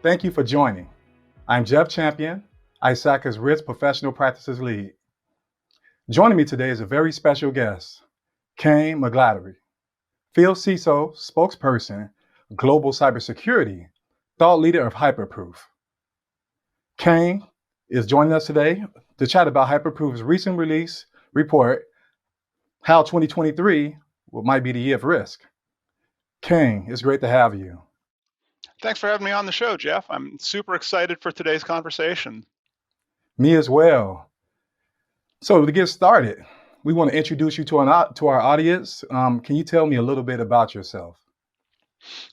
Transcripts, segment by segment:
Thank you for joining. I'm Jeff Champion, ISACA's Risk Professional Practices Lead. Joining me today is a very special guest, Kayne McGladrey, Field CISO spokesperson, Global Cybersecurity, thought leader of Hyperproof. Kayne is joining us today to chat about Hyperproof's recent release report, How 2023 might be the year of risk. Kayne, it's great to have you. Thanks for having me on the show, Jeff. I'm super excited for today's conversation. Me as well. So to get started, we want to introduce you to our audience. Can you tell me a little bit about yourself?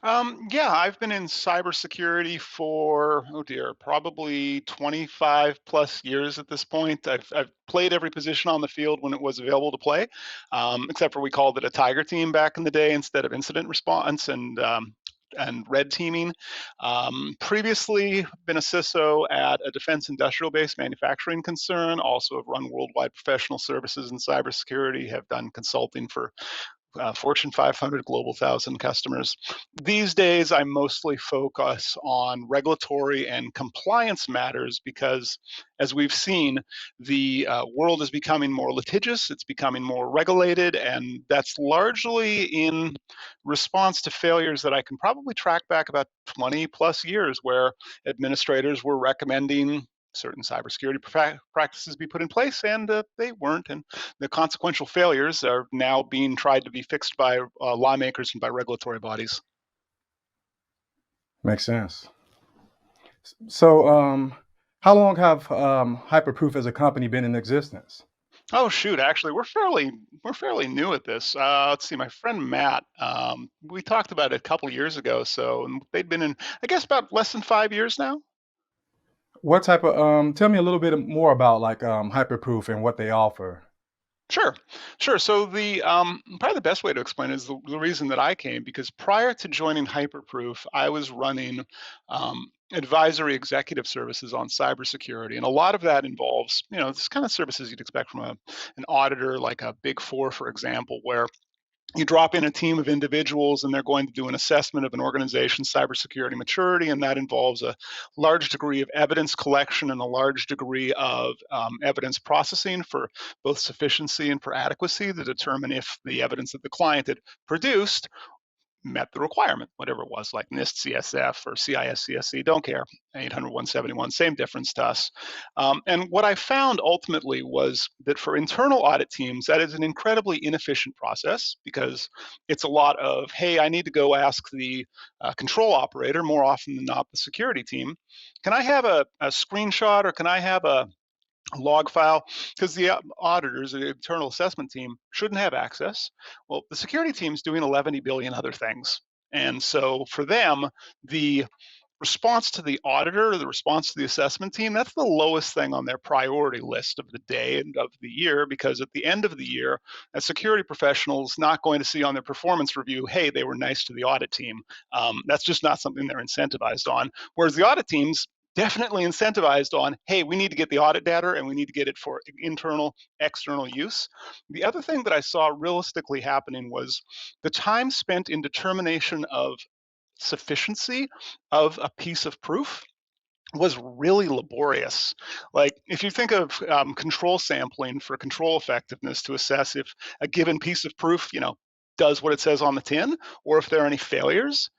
Yeah, I've been in cybersecurity for, oh dear, probably 25 plus years at this point. I've played every position on the field when it was available to play, except for we called it a tiger team back in the day instead of incident response and red teaming. Previously, been a CISO at a defense industrial-based manufacturing concern. Also, have run worldwide professional services in cybersecurity. Have done consulting for Fortune 500, Global 1,000 customers. These days, I mostly focus on regulatory and compliance matters because, as we've seen, the world is becoming more litigious, it's becoming more regulated, and that's largely in response to failures that I can probably track back about 20 plus years, where administrators were recommending certain cybersecurity practices be put in place, and they weren't. And the consequential failures are now being tried to be fixed by lawmakers and by regulatory bodies. Makes sense. So, how long have Hyperproof as a company been in existence? Oh shoot! Actually, we're fairly new at this. Let's see. My friend Matt, we talked about it a couple years ago. So they'd been in, I guess, about less than 5 years now. What type of tell me a little bit more about like Hyperproof and what they offer. Sure, sure. So the probably the best way to explain it is the reason that I came, because prior to joining Hyperproof, I was running advisory executive services on cybersecurity, and a lot of that involves, this kind of services you'd expect from an auditor, like a Big Four, for example, where you drop in a team of individuals and they're going to do an assessment of an organization's cybersecurity maturity, and that involves a large degree of evidence collection and a large degree of evidence processing for both sufficiency and for adequacy to determine if the evidence that the client had produced met the requirement, whatever it was, like NIST CSF or CIS don't care, 800-171, same difference to us. And what I found ultimately was that for internal audit teams, that is an incredibly inefficient process, because it's a lot of, hey, I need to go ask the control operator, more often than not the security team, can I have a screenshot, or can I have a log file, because the auditors, the internal assessment team, shouldn't have access. Well, the security team's doing 11 billion other things. And so for them, the response to the auditor, or the response to the assessment team, that's the lowest thing on their priority list of the day and of the year, because at the end of the year, a security professional is not going to see on their performance review, hey, they were nice to the audit team. That's just not something they're incentivized on. Whereas the audit teams definitely incentivized on, hey, we need to get the audit data and we need to get it for internal, external use. The other thing that I saw realistically happening was the time spent in determination of sufficiency of a piece of proof was really laborious. Like, if you think of control sampling for control effectiveness to assess if a given piece of proof, does what it says on the tin, or if there are any failures,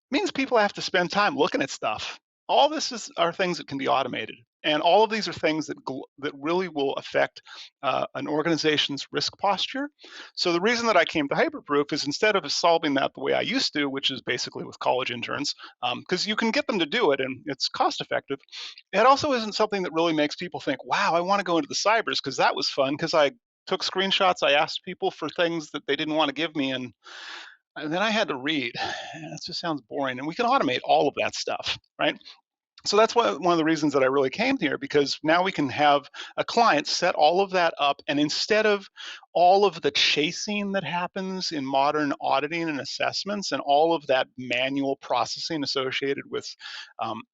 means people have to spend time looking at stuff. All this are things that can be automated, and all of these are things that really will affect an organization's risk posture. So the reason that I came to Hyperproof is, instead of solving that the way I used to, which is basically with college interns, because you can get them to do it and it's cost effective, it also isn't something that really makes people think, wow, I want to go into the cybers, because that was fun, because I took screenshots, I asked people for things that they didn't want to give me, and then I had to read. That just sounds boring. And we can automate all of that stuff, right? So that's one of the reasons that I really came here, because now we can have a client set all of that up, and instead of all of the chasing that happens in modern auditing and assessments and all of that manual processing associated with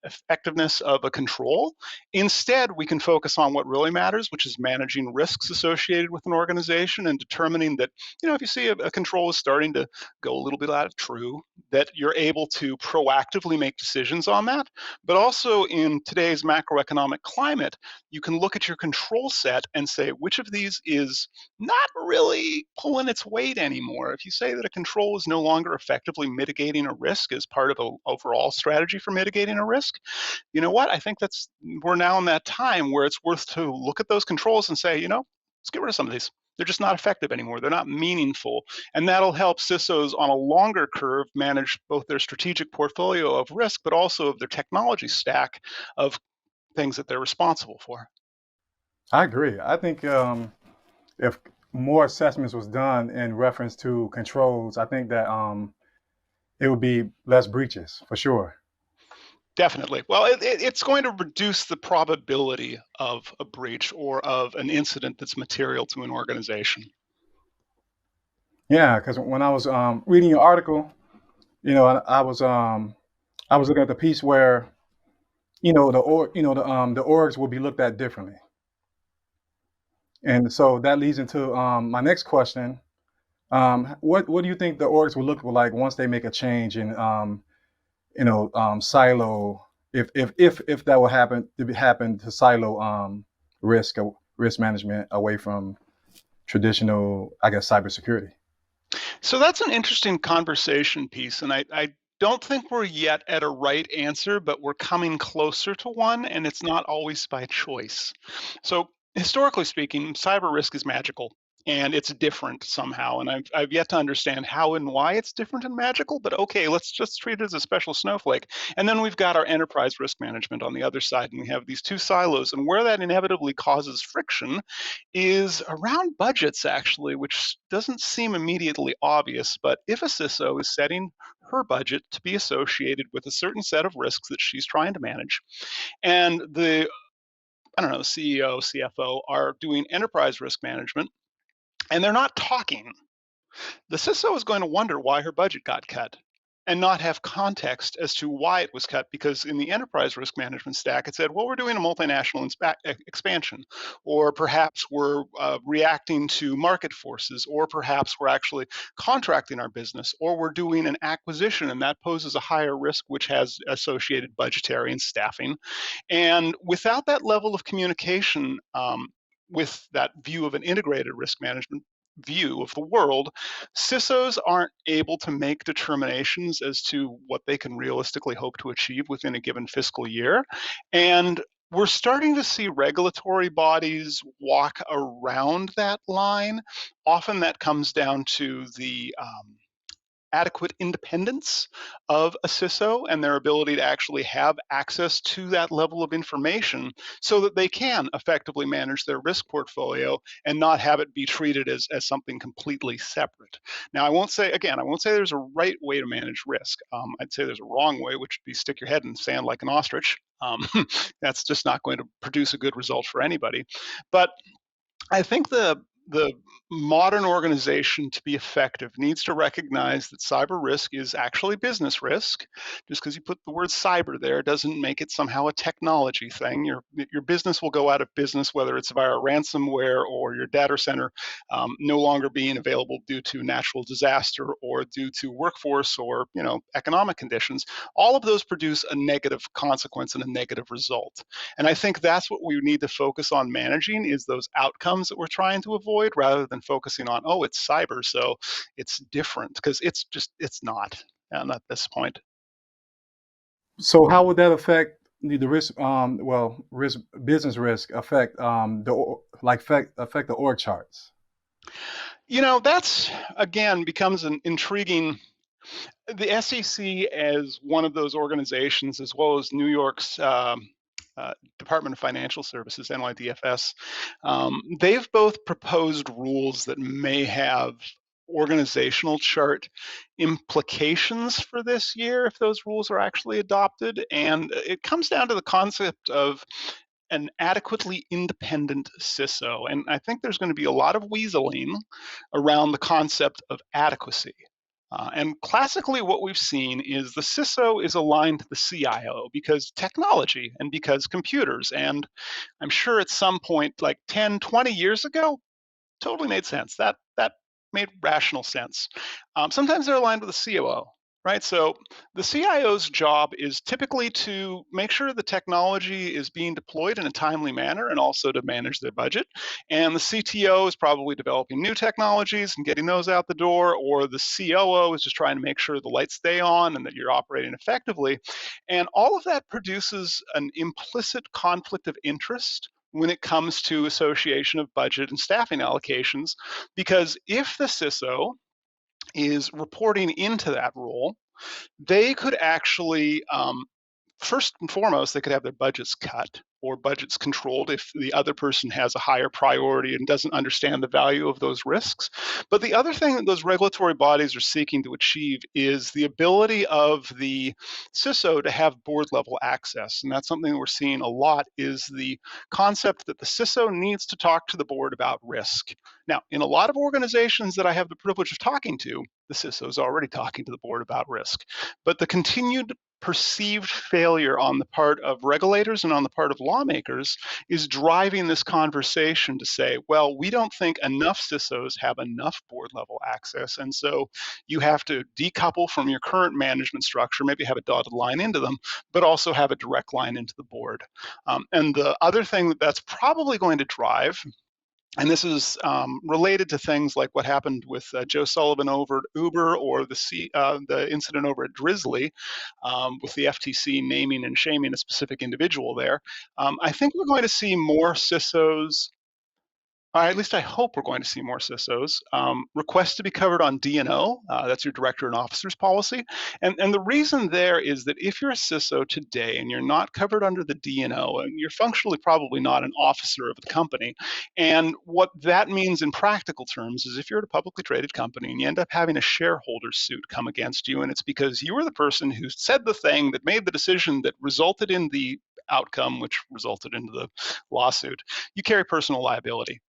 effectiveness of a control. Instead, we can focus on what really matters, which is managing risks associated with an organization and determining that, if you see a control is starting to go a little bit out of true, that you're able to proactively make decisions on that. But also in today's macroeconomic climate, you can look at your control set and say, which of these is not really pulling its weight anymore. If you say that a control is no longer effectively mitigating a risk as part of an overall strategy for mitigating a risk, you know what? I think we're now in that time where it's worth to look at those controls and say, let's get rid of some of these. They're just not effective anymore. They're not meaningful. And that'll help CISOs on a longer curve manage both their strategic portfolio of risk, but also of their technology stack of things that they're responsible for. I agree. I think if more assessments was done in reference to controls, I think that it would be less breaches for sure. Definitely. Well, it's going to reduce the probability of a breach or of an incident that's material to an organization. Yeah, because when I was reading your article, I was looking at the piece where the orgs will be looked at differently, and so that leads into my next question. What do you think the orgs will look like once they make a change in silo, if that will happen to silo risk management away from traditional, I guess, cybersecurity? So that's an interesting conversation piece, and I don't think we're yet at a right answer, but we're coming closer to one, and it's not always by choice. So historically speaking, cyber risk is magical. And it's different somehow, and I've yet to understand how and why it's different and magical. But okay, let's just treat it as a special snowflake. And then we've got our enterprise risk management on the other side, and we have these two silos. And where that inevitably causes friction is around budgets, actually, which doesn't seem immediately obvious. But if a CISO is setting her budget to be associated with a certain set of risks that she's trying to manage, and I don't know, CEO, CFO are doing enterprise risk management, and they're not talking, the CISO is going to wonder why her budget got cut and not have context as to why it was cut, because in the enterprise risk management stack, it said, well, we're doing a multinational expansion, or perhaps we're reacting to market forces, or perhaps we're actually contracting our business, or we're doing an acquisition, and that poses a higher risk, which has associated budgetary and staffing. And without that level of communication, with that view of an integrated risk management view of the world, CISOs aren't able to make determinations as to what they can realistically hope to achieve within a given fiscal year. And we're starting to see regulatory bodies walk around that line. Often that comes down to the adequate independence of a CISO and their ability to actually have access to that level of information so that they can effectively manage their risk portfolio and not have it be treated as something completely separate. Now, I won't say there's a right way to manage risk. I'd say there's a wrong way, which would be stick your head in the sand like an ostrich. That's just not going to produce a good result for anybody. But I think the modern organization, to be effective, needs to recognize that cyber risk is actually business risk. Just because you put the word cyber there doesn't make it somehow a technology thing. Your business will go out of business, whether it's via ransomware or your data center no longer being available due to natural disaster or due to workforce or economic conditions. All of those produce a negative consequence and a negative result. And I think that's what we need to focus on managing, is those outcomes that we're trying to avoid, rather than focusing on, oh, it's cyber, so it's different, because it's not at this point. So how would that affect the risk? Risk, business risk affect affect the org charts? That's again becomes an intriguing. The SEC, as one of those organizations, as well as New York's Department of Financial Services, NYDFS, they've both proposed rules that may have organizational chart implications for this year if those rules are actually adopted. And it comes down to the concept of an adequately independent CISO. And I think there's going to be a lot of weaseling around the concept of adequacy. And classically, what we've seen is the CISO is aligned to the CIO because technology and because computers. And I'm sure at some point, like 10, 20 years ago, totally made sense. That made rational sense. Sometimes they're aligned with the COO, right? So the CIO's job is typically to make sure the technology is being deployed in a timely manner and also to manage their budget. And the CTO is probably developing new technologies and getting those out the door, or the COO is just trying to make sure the lights stay on and that you're operating effectively. And all of that produces an implicit conflict of interest when it comes to association of budget and staffing allocations, because if the CISO is reporting into that role, they could actually first and foremost, they could have their budgets cut or budgets controlled if the other person has a higher priority and doesn't understand the value of those risks. But the other thing that those regulatory bodies are seeking to achieve is the ability of the CISO to have board level access. And that's something that we're seeing a lot, is the concept that the CISO needs to talk to the board about risk. Now, in a lot of organizations that I have the privilege of talking to, the CISO is already talking to the board about risk. But the continued perceived failure on the part of regulators and on the part of lawmakers is driving this conversation to say, well, we don't think enough CISOs have enough board level access. And so you have to decouple from your current management structure, maybe have a dotted line into them, but also have a direct line into the board. And the other thing that's probably going to drive, and this is related to things like what happened with Joe Sullivan over at Uber, or the incident over at Drizzly with the FTC naming and shaming a specific individual there. I think we're going to see more CISOs, or at least I hope we're going to see more CISOs, request to be covered on D&O. That's your director and officers policy. And the reason there is that if you're a CISO today and you're not covered under the D&O, and you're functionally probably not an officer of the company. And what that means in practical terms is if you're at a publicly traded company and you end up having a shareholder suit come against you, and it's because you were the person who said the thing that made the decision that resulted in the outcome, which resulted into the lawsuit, you carry personal liability.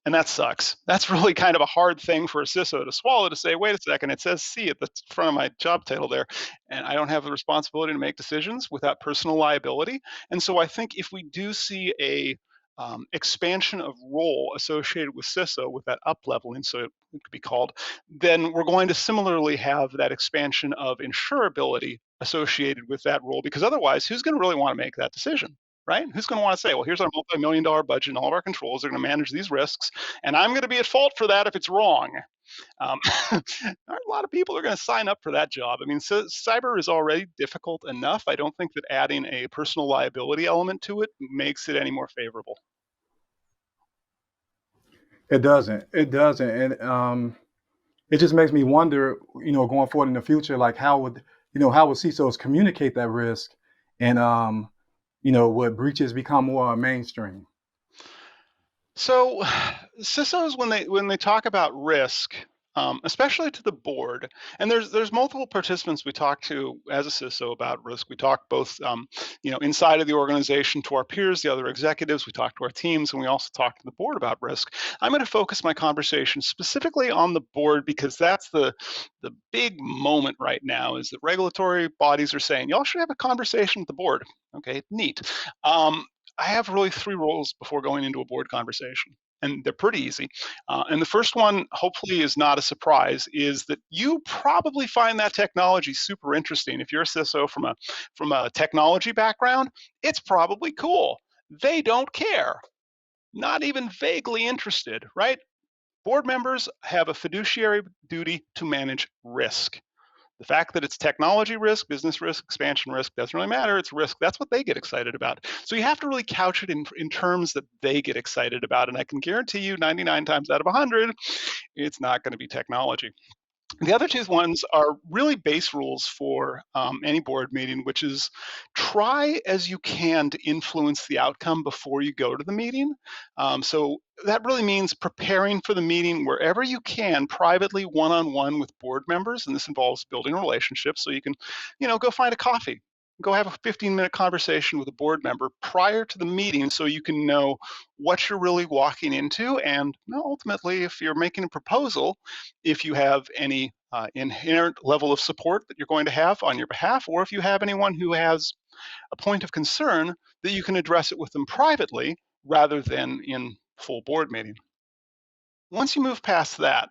And that sucks. That's really kind of a hard thing for a CISO to swallow, to say, wait a second, it says C at the front of my job title there, and I don't have the responsibility to make decisions without personal liability. And so I think if we do see a expansion of role associated with CISO, with that up leveling, so it could be called, then we're going to similarly have that expansion of insurability associated with that role, because otherwise, who's going to really want to make that decision? Right? Who's going to want to say, well, here's our multi-million-dollar budget and all of our controls are going to manage these risks, and I'm going to be at fault for that if it's wrong. A lot of people are going to sign up for that job. I mean, so cyber is already difficult enough. I don't think that adding a personal liability element to it makes it any more favorable. It doesn't. It doesn't. And it just makes me wonder, going forward in the future, like how would CISOs communicate that risk, and would breaches become more mainstream? So CISOs, when they talk about risk, especially to the board, and there's multiple participants we talk to as a CISO about risk. We talk both inside of the organization to our peers, the other executives. We talk to our teams, and we also talk to the board about risk. I'm going to focus my conversation specifically on the board, because that's the big moment right now, is that regulatory bodies are saying, y'all should have a conversation with the board. Okay, neat. I have really three rules before going into a board conversation, and they're pretty easy. And the first one, hopefully is not a surprise, is that you probably find that technology super interesting. If you're a CISO from a technology background, it's probably cool. They don't care, not even vaguely interested, right? Board members have a fiduciary duty to manage risk. The fact that it's technology risk, business risk, expansion risk, doesn't really matter. It's risk. That's what they get excited about. So you have to really couch it in terms that they get excited about. And I can guarantee you 99 times out of 100, it's not going to be technology. The other two ones are really base rules for any board meeting, which is try as you can to influence the outcome before you go to the meeting. So that really means preparing for the meeting wherever you can, privately, one-on-one with board members, and this involves building relationships. So you can, go find a coffee, go have a 15-minute conversation with a board member prior to the meeting so you can know what you're really walking into. And ultimately, if you're making a proposal, if you have any inherent level of support that you're going to have on your behalf, or if you have anyone who has a point of concern, that you can address it with them privately rather than in full board meeting. Once you move past that,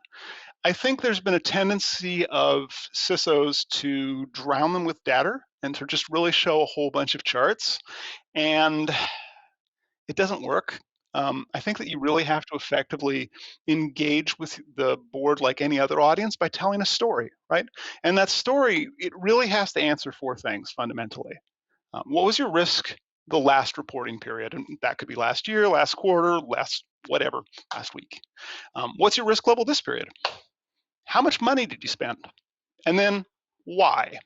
I think there's been a tendency of CISOs to drown them with data and to just really show a whole bunch of charts, and it doesn't work. I think that you really have to effectively engage with the board like any other audience by telling a story, right? And that story, it really has to answer four things fundamentally. What was your risk the last reporting period? And that could be last year, last quarter, last whatever, last week. What's your risk level this period? How much money did you spend? And then why?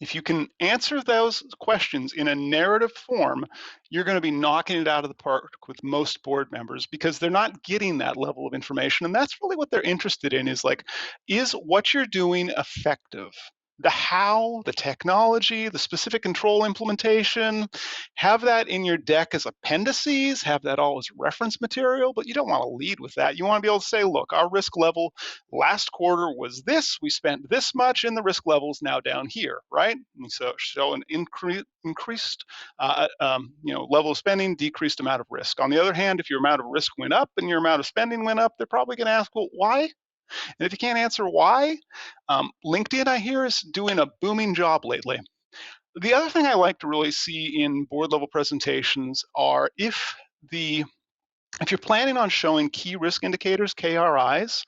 If you can answer those questions in a narrative form, you're going to be knocking it out of the park with most board members because they're not getting that level of information. And that's really what they're interested in is what you're doing effective? The how, the technology, the specific control implementation, have that in your deck as appendices, have that all as reference material, but you don't want to lead with that. You want to be able to say, look, our risk level last quarter was this, we spent this much, and the risk level is now down here, right? And so show an increased level of spending, decreased amount of risk. On the other hand, if your amount of risk went up and your amount of spending went up, they're probably going to ask, well, why? And if you can't answer why, LinkedIn, I hear, is doing a booming job lately. The other thing I like to really see in board level presentations are if you're planning on showing key risk indicators, KRIs,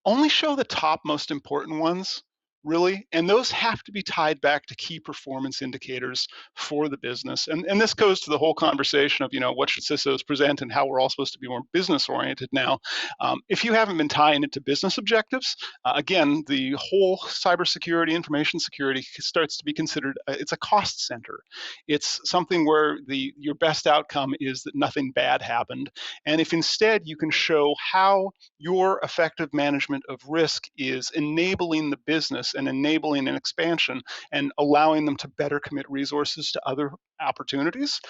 only show the top most important ones, really, and those have to be tied back to key performance indicators for the business. And this goes to the whole conversation of, what should CISOs present and how we're all supposed to be more business oriented now. If you haven't been tying it to business objectives, again, the whole cybersecurity, information security starts to be considered, it's a cost center. It's something where your best outcome is that nothing bad happened. And if instead you can show how your effective management of risk is enabling the business and enabling an expansion and allowing them to better commit resources to other opportunities,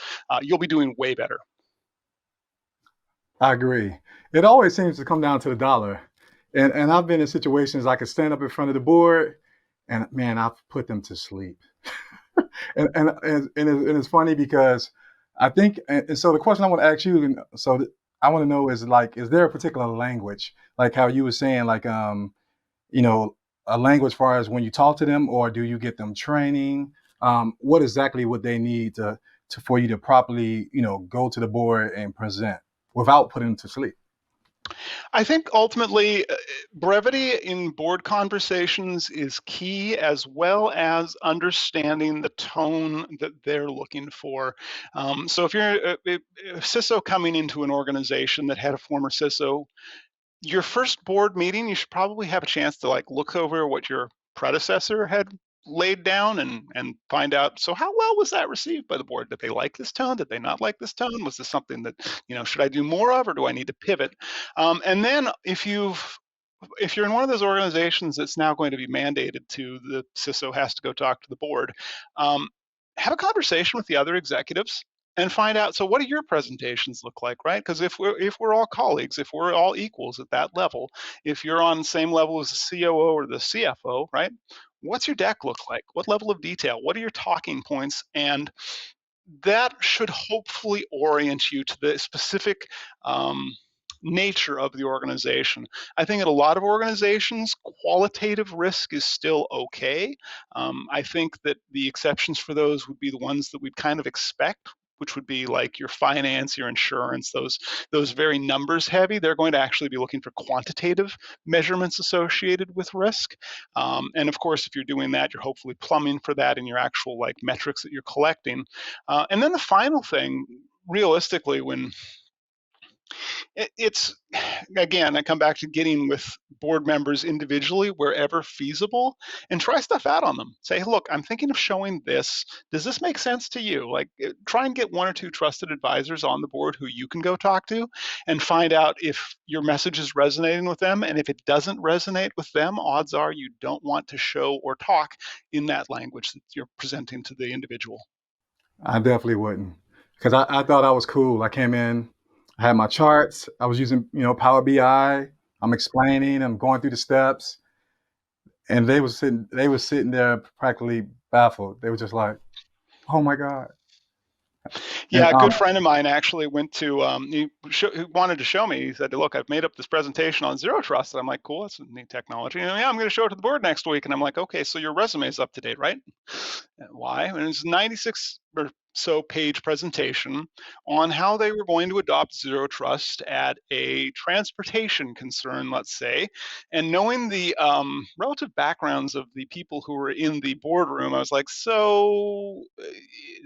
you'll be doing way better. I agree. It always seems to come down to the dollar. And I've been in situations I could stand up in front of the board and man, I've put them to sleep. and it's funny because I think, and so the question I want to ask you, I want to know is there a particular language, like how you were saying, a language as far as when you talk to them, or do you get them training? What exactly would they need for you to properly, go to the board and present without putting them to sleep? I think ultimately brevity in board conversations is key, as well as understanding the tone that they're looking for. So if you're a CISO coming into an organization that had a former CISO, your first board meeting, you should probably have a chance to look over what your predecessor had laid down and find out, so how well was that received by the board? Did they like this tone? Did they not like this tone? Was this something that, should I do more of, or do I need to pivot? And then if you're in one of those organizations that's now going to be mandated to, the CISO has to go talk to the board, have a conversation with the other executives and find out, so what do your presentations look like, right? Because if we're all colleagues, if we're all equals at that level, if you're on the same level as the COO or the CFO, right? What's your deck look like? What level of detail? What are your talking points? And that should hopefully orient you to the specific nature of the organization. I think in a lot of organizations, qualitative risk is still okay. I think that the exceptions for those would be the ones that we'd kind of expect, which would be like your finance, your insurance, those very numbers heavy. They're going to actually be looking for quantitative measurements associated with risk. And of course, if you're doing that, you're hopefully plumbing for that in your actual metrics that you're collecting. And then the final thing, realistically, when It's, again, I come back to getting with board members individually wherever feasible and try stuff out on them. Say, look, I'm thinking of showing this. Does this make sense to you? Like, try and get one or two trusted advisors on the board who you can go talk to and find out if your message is resonating with them. And if it doesn't resonate with them, odds are you don't want to show or talk in that language that you're presenting to the individual. I definitely wouldn't, because I thought I was cool. I came in, I had my charts. I was using, Power BI. I'm explaining. I'm going through the steps, and they were sitting there practically baffled. They were just like, "Oh my god!" And Yeah, a good friend of mine actually went to, he wanted to show me. He said, look, I've made up this presentation on Zero Trust. And I'm like, cool, that's a neat technology. And yeah, I'm going to show it to the board next week. And I'm like, okay, so your resume is up to date, right? And why? And it's 96 or so page presentation on how they were going to adopt Zero Trust at a transportation concern, let's say. And knowing the relative backgrounds of the people who were in the boardroom, I was like, so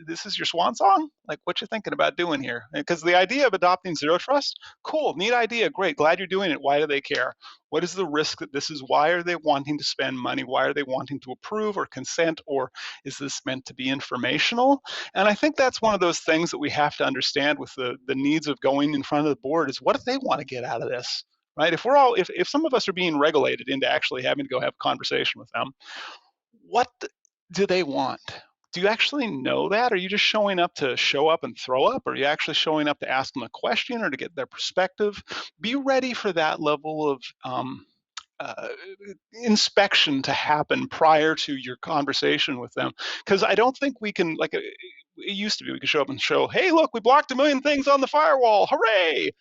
this is your swan song? Like, what you thinking about doing here? Because the idea of adopting Zero Trust, cool, neat idea, great, glad you're doing it. Why do they care? What is the risk that this is? Why are they wanting to spend money? Why are they wanting to approve or consent? Or is this meant to be informational? And I think that's one of those things that we have to understand with the needs of going in front of the board is what do they want to get out of this? Right? If some of us are being regulated into actually having to go have a conversation with them, what do they want? Do you actually know that? Are you just showing up to show up and throw up? Or are you actually showing up to ask them a question or to get their perspective? Be ready for that level of uh, inspection to happen prior to your conversation with them. Because I don't think we can, like, it used to be, we could show up and show, hey, look, we blocked 1,000,000 things on the firewall, hooray!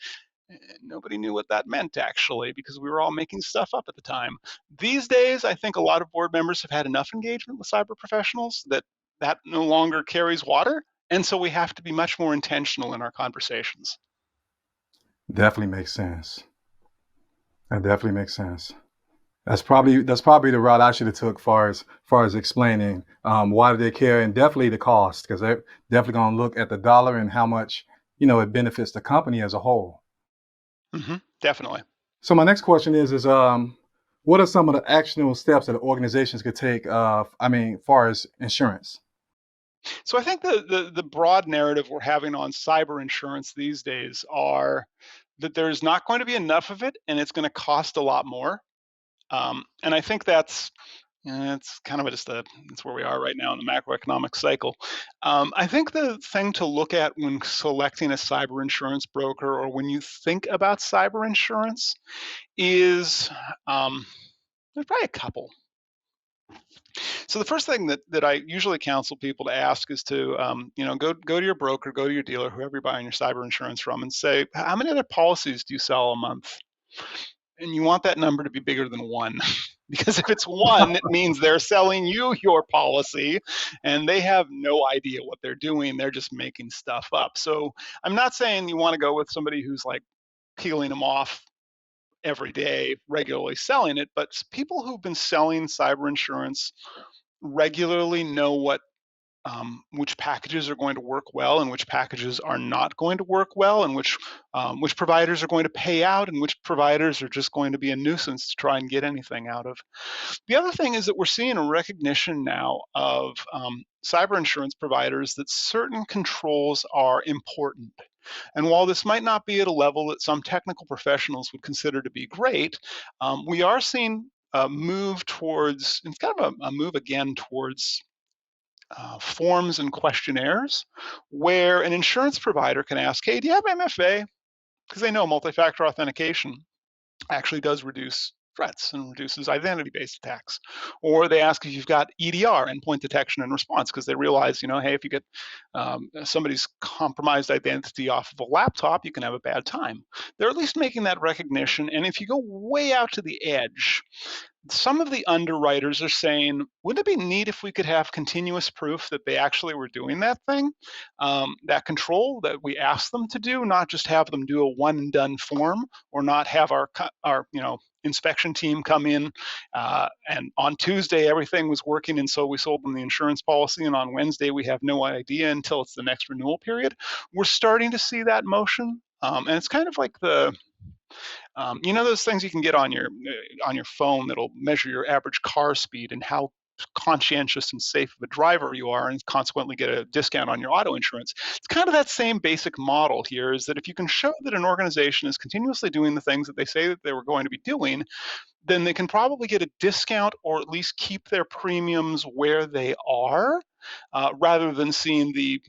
Nobody knew what that meant, actually, because we were all making stuff up at the time. These days, I think a lot of board members have had enough engagement with cyber professionals that that no longer carries water. And so we have to be much more intentional in our conversations. definitely makes sense. That definitely makes sense. That's probably the route I should have took, far as explaining why do they care, and definitely the cost, because they're definitely going to look at the dollar and how much it benefits the company as a whole. Definitely. So my next question is what are some of the actionable steps that organizations could take? Far as insurance. So I think the broad narrative we're having on cyber insurance these days are that there's not going to be enough of it, and it's going to cost a lot more. And I think that's it's kind of it's where we are right now in the macroeconomic cycle. I think the thing to look at when selecting a cyber insurance broker or when you think about cyber insurance is there's probably a couple. So the first thing that I usually counsel people to ask is to, go to your broker, go to your dealer, whoever you're buying your cyber insurance from, and say, how many other policies do you sell a month? And you want that number to be bigger than one. Because if it's one, it means they're selling you your policy and they have no idea what they're doing. They're just making stuff up. So I'm not saying you want to go with somebody who's like peeling them off every day, regularly selling it, but people who've been selling cyber insurance regularly know which packages are going to work well and which packages are not going to work well, and which providers are going to pay out and which providers are just going to be a nuisance to try and get anything out of. The other thing is that we're seeing a recognition now of cyber insurance providers that certain controls are important. And while this might not be at a level that some technical professionals would consider to be great, we are seeing a move towards, it's kind of a move again towards forms and questionnaires where an insurance provider can ask, hey, do you have MFA? Because they know multi-factor authentication actually does reduce threats and reduces identity-based attacks. Or they ask if you've got EDR, endpoint detection and response, because they realize, hey, if you get somebody's compromised identity off of a laptop, you can have a bad time. They're at least making that recognition. And if you go way out to the edge, some of the underwriters are saying, wouldn't it be neat if we could have continuous proof that they actually were doing that thing, that control that we asked them to do, not just have them do a one and done form, or not have our inspection team come in and on Tuesday everything was working and so we sold them the insurance policy, and on Wednesday we have no idea until it's the next renewal period. We're starting to see that motion. And it's kind of like you know, those things you can get on your phone that'll measure your average car speed and how conscientious and safe of a driver you are, and consequently get a discount on your auto insurance. It's kind of that same basic model here, is that if you can show that an organization is continuously doing the things that they say that they were going to be doing, then they can probably get a discount or at least keep their premiums where they are, rather than seeing the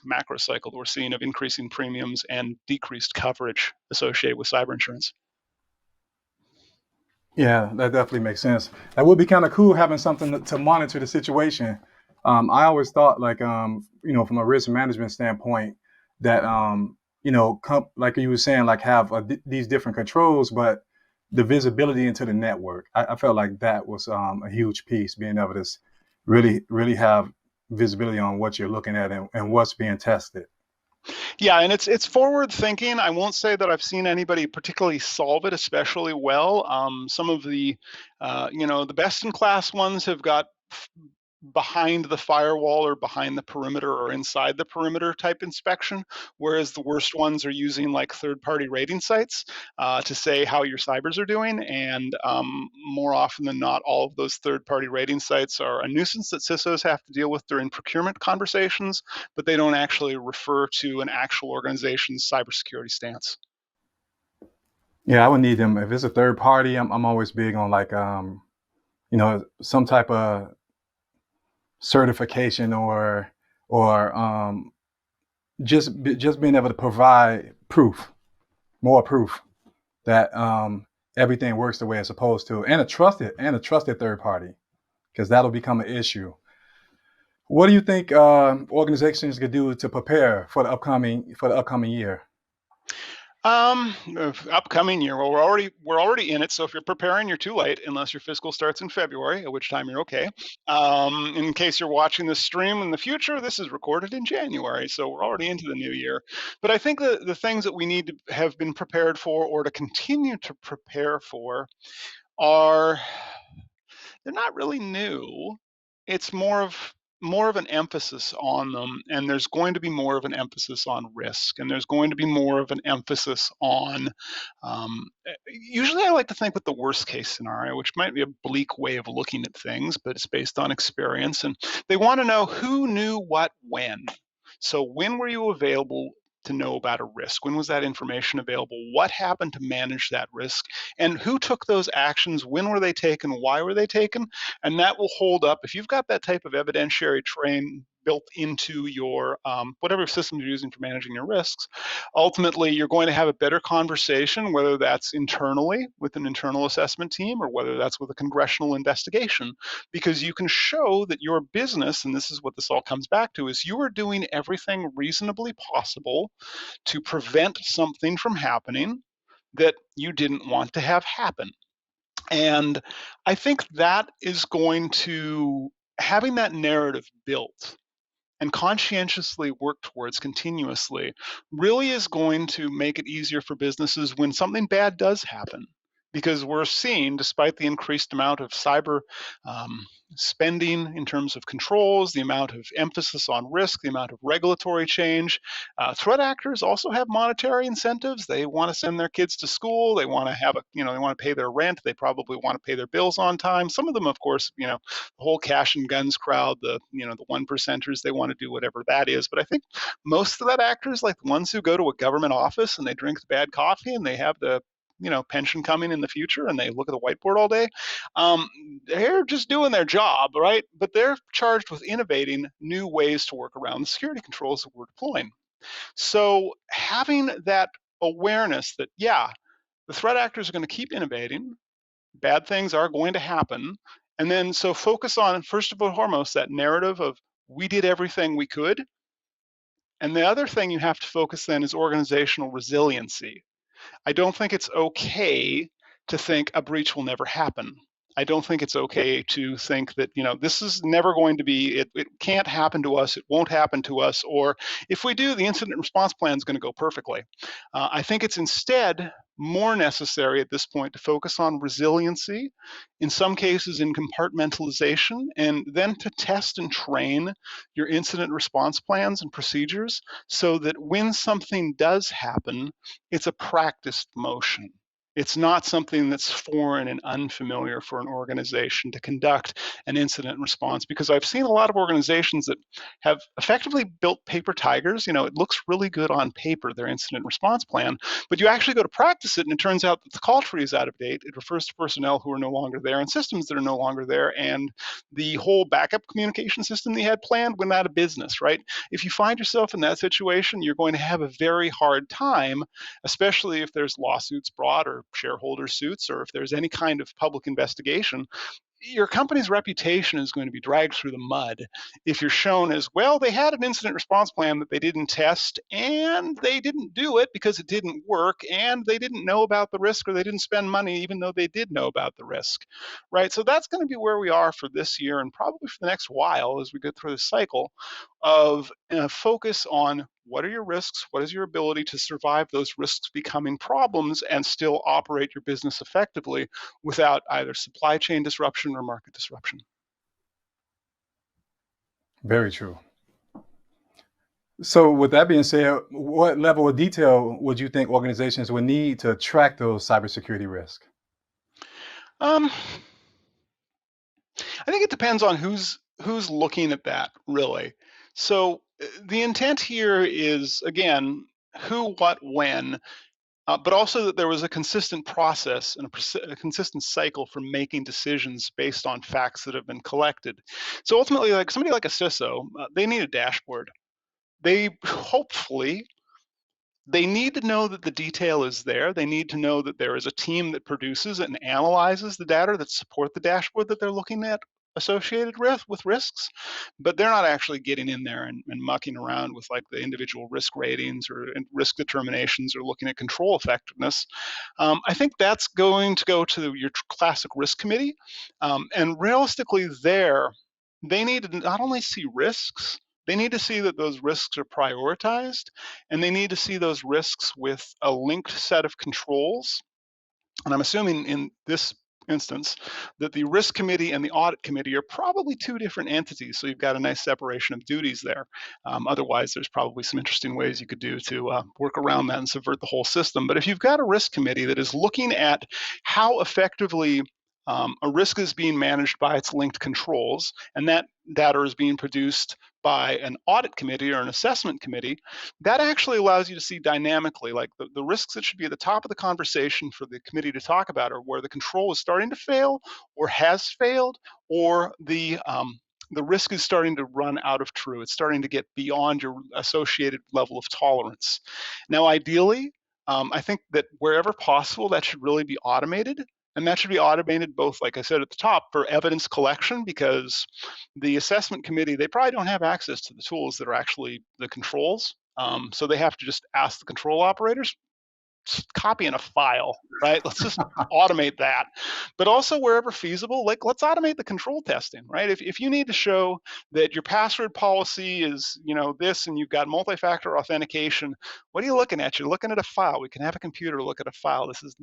macro cycle that we're seeing of increasing premiums and decreased coverage associated with cyber insurance. Yeah, that definitely makes sense. That would be kind of cool having something to monitor the situation. I always thought, like, from a risk management standpoint, that, like you were saying, like have these different controls, but the visibility into the network. I felt like that was a huge piece, being able to really, really have visibility on what you're looking at and what's being tested. Yeah, and it's forward thinking. I won't say that I've seen anybody particularly solve it especially well. Some of the best in class ones have got behind the firewall or behind the perimeter or inside the perimeter type inspection, whereas the worst ones are using like third-party rating sites to say how your cybers are doing. And more often than not, all of those third-party rating sites are a nuisance that CISOs have to deal with during procurement conversations, but they don't actually refer to an actual organization's cybersecurity stance. Yeah, I would need them if it's a third party. I'm always big on, like, some type of certification, or just being able to provide more proof that everything works the way it's supposed to, and a trusted third party, because that'll become an issue. What do you think organizations could do to prepare for the upcoming year? Upcoming year. Well, we're already in it. So if you're preparing, you're too late, unless your fiscal starts in February, at which time you're okay. In case you're watching this stream in the future, this is recorded in January, so we're already into the new year. But I think the things that we need to have been prepared for, or to continue to prepare for, are they're not really new. It's more of an emphasis on them, and there's going to be more of an emphasis on risk, and there's going to be more of an emphasis on. Usually, I like to think with the worst case scenario, which might be a bleak way of looking at things, but it's based on experience, and they want to know who knew what when. So when were you available to know about a risk? When was that information available? What happened to manage that risk? And who took those actions? When were they taken? Why were they taken? And that will hold up. If you've got that type of evidentiary train built into your whatever system you're using for managing your risks, ultimately you're going to have a better conversation, whether that's internally with an internal assessment team or whether that's with a congressional investigation, because you can show that your business, and this is what this all comes back to, is you are doing everything reasonably possible to prevent something from happening that you didn't want to have happen. And I think that is going to, having that narrative built and conscientiously work towards continuously, really is going to make it easier for businesses when something bad does happen. Because we're seeing, despite the increased amount of cyber spending in terms of controls, the amount of emphasis on risk, the amount of regulatory change, threat actors also have monetary incentives. They want to send their kids to school. They want to have they want to pay their rent. They probably want to pay their bills on time. Some of them, of course, the whole cash and guns crowd, the one percenters, they want to do whatever that is. But I think most of that actors, like the ones who go to a government office and they drink the bad coffee and they have the pension coming in the future and they look at the whiteboard all day, they're just doing their job, right? But they're charged with innovating new ways to work around the security controls that we're deploying. So having that awareness that, yeah, the threat actors are going to keep innovating, bad things are going to happen, and then so focus on, first of all, foremost, that narrative of we did everything we could. And the other thing you have to focus then is organizational resiliency. I don't think it's okay to think a breach will never happen. I don't think it's okay to think that, this is never going to be, it can't happen to us, it won't happen to us, or if we do, the incident response plan is going to go perfectly. I think it's instead more necessary at this point to focus on resiliency, in some cases in compartmentalization, and then to test and train your incident response plans and procedures so that when something does happen, it's a practiced motion. It's not something that's foreign and unfamiliar for an organization to conduct an incident response, because I've seen a lot of organizations that have effectively built paper tigers. It looks really good on paper, their incident response plan, but you actually go to practice it and it turns out that the call tree is out of date. It refers to personnel who are no longer there and systems that are no longer there, and the whole backup communication system they had planned went out of business, right? If you find yourself in that situation, you're going to have a very hard time, especially if there's lawsuits brought or shareholder suits, or if there's any kind of public investigation. Your company's reputation is going to be dragged through the mud if you're shown as, well, they had an incident response plan that they didn't test, and they didn't do it because it didn't work, and they didn't know about the risk, or they didn't spend money even though they did know about the risk, right? So that's going to be where we are for this year and probably for the next while as we go through the cycle of focus on what are your risks, what is your ability to survive those risks becoming problems and still operate your business effectively without either supply chain disruption or market disruption. Very true. So with that being said, what level of detail would you think organizations would need to track those cybersecurity risks? Um, I think it depends on who's looking at that, really. So the intent here is, again, who, what, when, but also that there was a consistent process and a consistent cycle for making decisions based on facts that have been collected. So ultimately, like somebody like a CISO, they need a dashboard. They need to know that the detail is there. They need to know that there is a team that produces and analyzes the data that support the dashboard that they're looking at associated with risks, but they're not actually getting in there and mucking around with like the individual risk ratings or risk determinations or looking at control effectiveness. I think that's going to go to your classic risk committee. And realistically they need to not only see risks, they need to see that those risks are prioritized, and they need to see those risks with a linked set of controls. And I'm assuming in this instance that the risk committee and the audit committee are probably two different entities. So you've got a nice separation of duties there. Otherwise, there's probably some interesting ways you could do to work around that and subvert the whole system. But if you've got a risk committee that is looking at how effectively a risk is being managed by its linked controls, and that data is being produced by an audit committee or an assessment committee, that actually allows you to see dynamically, like the risks that should be at the top of the conversation for the committee to talk about are where the control is starting to fail or has failed, or the risk is starting to run out of true. It's starting to get beyond your associated level of tolerance. Now, ideally, I think that wherever possible, that should really be automated. And that should be automated both, like I said at the top, for evidence collection, because the assessment committee, they probably don't have access to the tools that are actually the controls. So they have to just ask the control operators, copy in a file, right? Let's just automate that. But also wherever feasible, like let's automate the control testing, right? If you need to show that your password policy is, this, and you've got multi-factor authentication, what are you looking at? You're looking at a file. We can have a computer look at a file. This is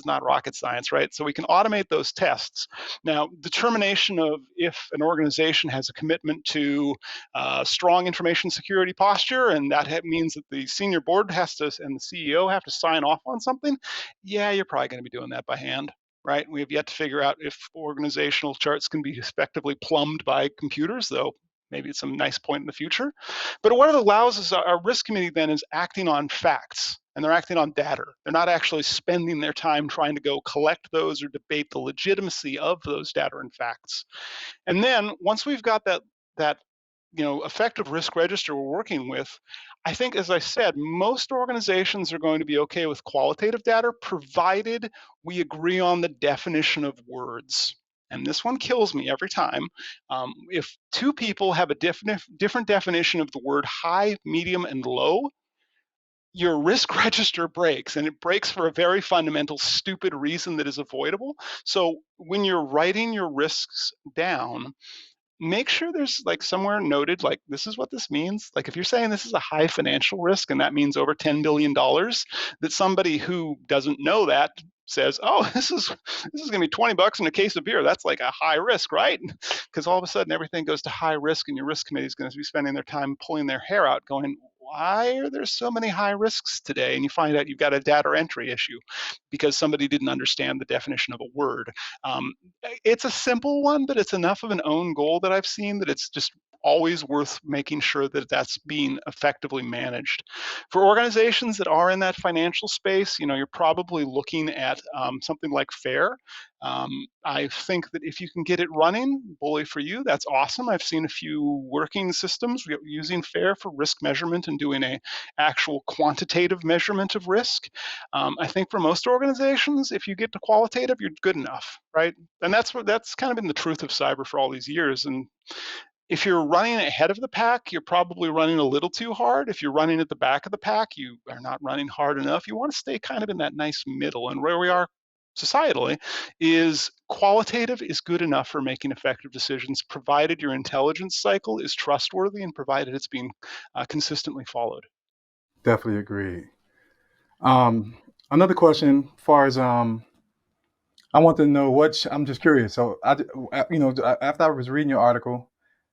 not rocket science, right? So we can automate those tests. Now, determination of if an organization has a commitment to strong information security posture, and that means that the senior board has to, and the CEO have to sign off on something, yeah, you're probably going to be doing that by hand, right? We have yet to figure out if organizational charts can be effectively plumbed by computers, though maybe it's some nice point in the future. But what it allows is our risk committee then is acting on facts, and they're acting on data. They're not actually spending their time trying to go collect those or debate the legitimacy of those data and facts. And then once we've got that effective risk register we're working with, I think, as I said, most organizations are going to be okay with qualitative data, provided we agree on the definition of words. And this one kills me every time. If two people have a different definition of the word high, medium, and low, your risk register breaks, and it breaks for a very fundamental, stupid reason that is avoidable. So when you're writing your risks down, make sure there's like somewhere noted, like, this is what this means. Like if you're saying this is a high financial risk and that means over $10 billion, that somebody who doesn't know that says, oh, this is going to be $20 in a case of beer. That's like a high risk, right? Because all of a sudden everything goes to high risk, and your risk committee is going to be spending their time pulling their hair out going, why are there so many high risks today? And you find out you've got a data entry issue because somebody didn't understand the definition of a word. It's a simple one, but it's enough of an own goal that I've seen that it's just always worth making sure that that's being effectively managed. For organizations that are in that financial space, you're probably looking at something like FAIR. I think that if you can get it running, bully for you, that's awesome. I've seen a few working systems using FAIR for risk measurement and doing a actual quantitative measurement of risk. I think for most organizations, if you get to qualitative, you're good enough, right? And that's kind of been the truth of cyber for all these years. And if you're running ahead of the pack, you're probably running a little too hard. If you're running at the back of the pack, you are not running hard enough. You want to stay kind of in that nice middle. And where we are societally is qualitative is good enough for making effective decisions, provided your intelligence cycle is trustworthy and provided it's being consistently followed. Definitely agree. Another question, as far as I want to know I'm just curious. So after I was reading your article,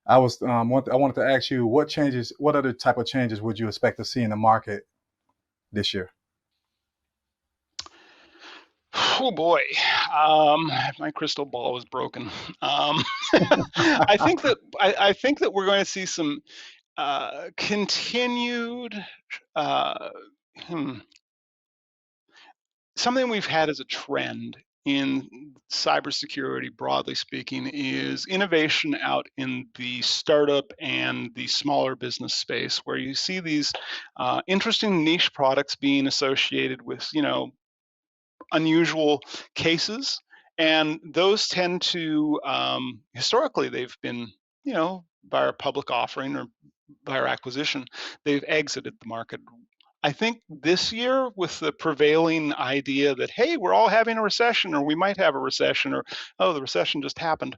I wanted to ask you what other type of changes would you expect to see in the market this year? Oh boy, my crystal ball was broken. I think that we're going to see some continued uh, hmm, something we've had as a trend in cybersecurity, broadly speaking, is innovation out in the startup and the smaller business space, where you see these interesting niche products being associated with, unusual cases, and those tend to historically they've been, via public offering or via acquisition, they've exited the market. I think this year, with the prevailing idea that, hey, we're all having a recession, or we might have a recession, or, oh, the recession just happened,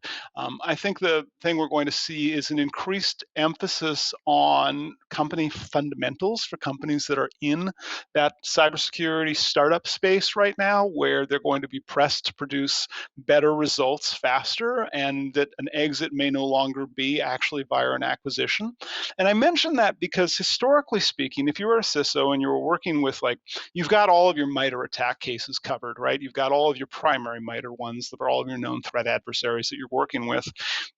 I think the thing we're going to see is an increased emphasis on company fundamentals for companies that are in that cybersecurity startup space right now, where they're going to be pressed to produce better results faster, and that an exit may no longer be actually via an acquisition. And I mention that because, historically speaking, if you were a CISO and you were working with, like, you've got all of your MITRE attack cases covered, right? You've got all of your primary MITRE ones that are all of your known threat adversaries that you're working with.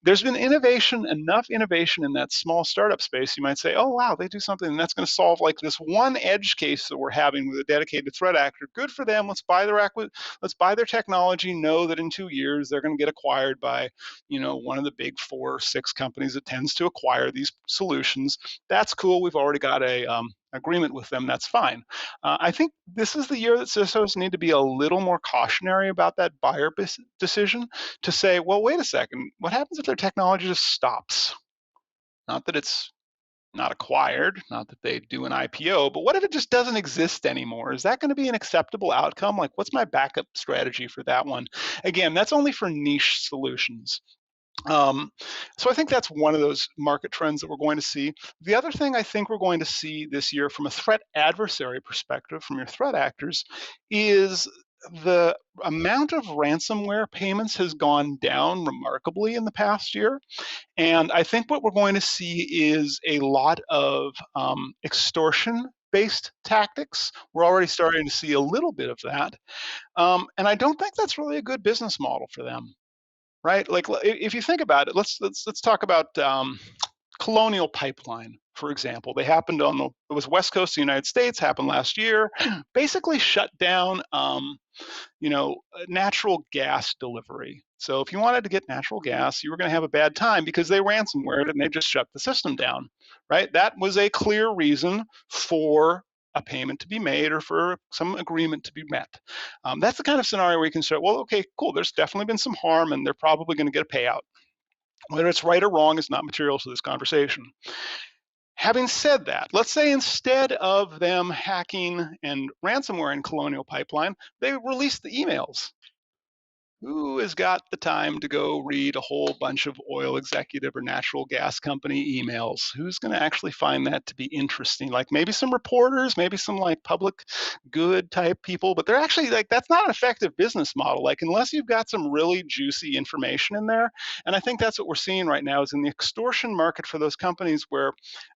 There's been enough innovation in that small startup space. You might say, oh, wow, they do something and that's going to solve like this one edge case that we're having with a dedicated threat actor. Good for them. Let's buy their technology. Know that in 2 years they're going to get acquired by, one of the big 4 or 6 companies that tends to acquire these solutions. That's cool. We've already got a agreement with them. That's fine. I think this is the year that CISOs need to be a little more cautionary about that buyer decision, to say, well, wait a second, what happens if their technology just stops? Not that it's not acquired, not that they do an IPO, but what if it just doesn't exist anymore? Is that going to be an acceptable outcome? Like, what's my backup strategy for that one? Again, that's only for niche solutions. So I think that's one of those market trends that we're going to see. The other thing I think we're going to see this year, from a threat adversary perspective, from your threat actors, is the amount of ransomware payments has gone down remarkably in the past year. And I think what we're going to see is a lot of extortion-based tactics. We're already starting to see a little bit of that. And I don't think that's really a good business model for them. Right? Like, if you think about it, let's talk about Colonial Pipeline, for example. They happened it was West Coast of the United States, happened last year, basically shut down, natural gas delivery. So if you wanted to get natural gas, you were going to have a bad time because they ransomware it and they just shut the system down, right? That was a clear reason for a payment to be made or for some agreement to be met. That's the kind of scenario where you can say, well, okay, cool, there's definitely been some harm and they're probably going to get a payout. Whether it's right or wrong is not material to this conversation. Having said that, let's say instead of them hacking and ransomware in Colonial Pipeline, they released the emails. Who has got the time to go read a whole bunch of oil executive or natural gas company emails? Who's going to actually find that to be interesting? Like maybe some reporters, maybe some like public good type people, but they're actually like, that's not an effective business model. Like unless you've got some really juicy information in there. And I think that's what we're seeing right now is in the extortion market for those companies where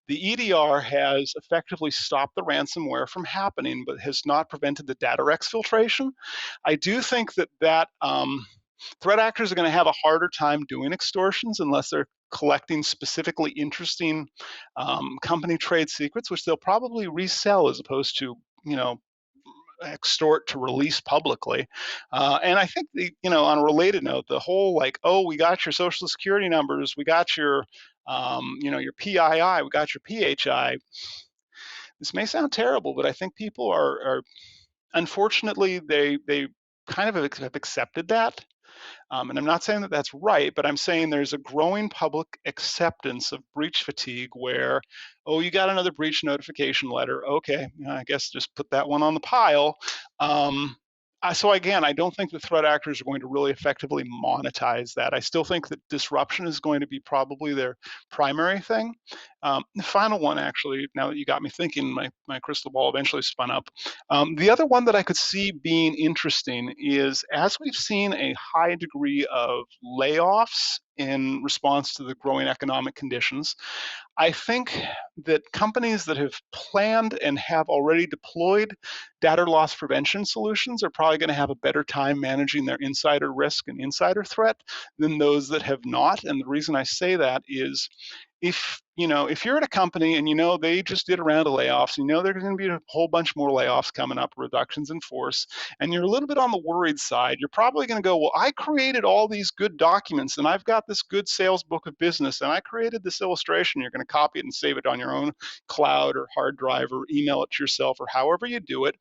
the EDR has effectively stopped the ransomware from happening, but has not prevented the data exfiltration. I do think that threat actors are going to have a harder time doing extortions unless they're collecting specifically interesting company trade secrets, which they'll probably resell as opposed to, extort to release publicly. And I think on a related note, the whole like, oh, we got your social security numbers, we got your, your PII, we got your PHI. This may sound terrible, but I think people are unfortunately they kind of have accepted that. And I'm not saying that that's right, but I'm saying there's a growing public acceptance of breach fatigue where, oh, you got another breach notification letter. Okay, I guess just put that one on the pile. So again, I don't think the threat actors are going to really effectively monetize that. I still think that disruption is going to be probably their primary thing. The final one, actually, now that you got me thinking, my crystal ball eventually spun up. The other one that I could see being interesting is as we've seen a high degree of layoffs in response to the growing economic conditions, I think that companies that have planned and have already deployed data loss prevention solutions are probably going to have a better time managing their insider risk and insider threat than those that have not. And the reason I say that is if you're at a company and they just did a round of layoffs, there's going to be a whole bunch more layoffs coming up, reductions in force, and you're a little bit on the worried side, you're probably going to go, well, I created all these good documents and I've got this good sales book of business and I created this illustration. You're going to copy it and save it on your own cloud or hard drive or email it to yourself or however you do it.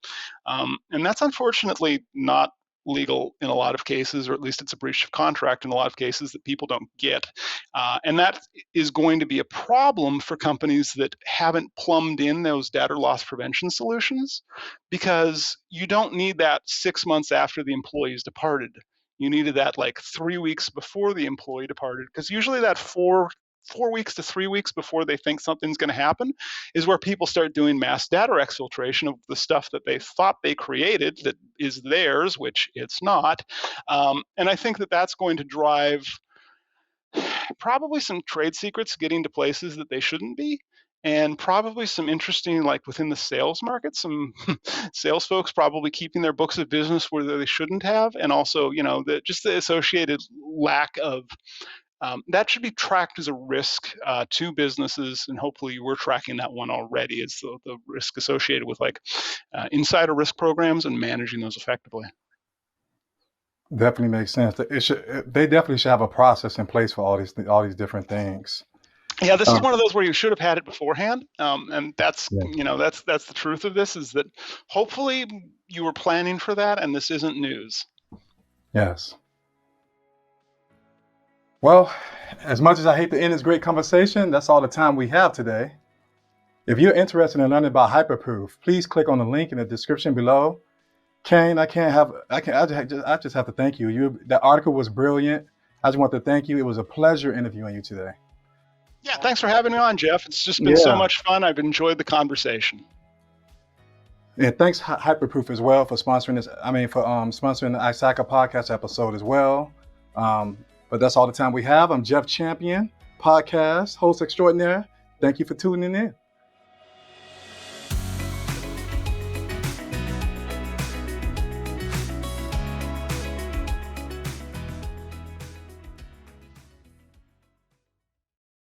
And that's unfortunately not legal in a lot of cases, or at least it's a breach of contract in a lot of cases that people don't get. And that is going to be a problem for companies that haven't plumbed in those data loss prevention solutions, because you don't need that 6 months after the employee's departed. You needed that like 3 weeks before the employee departed, because usually that 4 weeks to 3 weeks before they think something's going to happen is where people start doing mass data exfiltration of the stuff that they thought they created that is theirs, which it's not. And I think that that's going to drive probably some trade secrets getting to places that they shouldn't be, and probably some interesting, like within the sales market, some sales folks probably keeping their books of business where they shouldn't have, and also, just the associated lack of that should be tracked as a risk to businesses, and hopefully we're tracking that one already. It's the risk associated with like insider risk programs and managing those effectively. Definitely makes sense. They definitely should have a process in place for all these different things. Yeah, this is one of those where you should have had it beforehand, and that's that's the truth of this, is that hopefully you were planning for that, and this isn't news. Yes. Well, as much as I hate to end this great conversation, that's all the time we have today. If you're interested in learning about Hyperproof, please click on the link in the description below. Kayne, I just have to thank you. That article was brilliant. I just want to thank you. It was a pleasure interviewing you today. Yeah, thanks for having me on, Jeff. It's just been so much fun. I've enjoyed the conversation. And thanks Hyperproof as well for sponsoring this. Sponsoring the ISACA podcast episode as well. But that's all the time we have. I'm Jeff Champion, podcast host extraordinaire. Thank you for tuning in.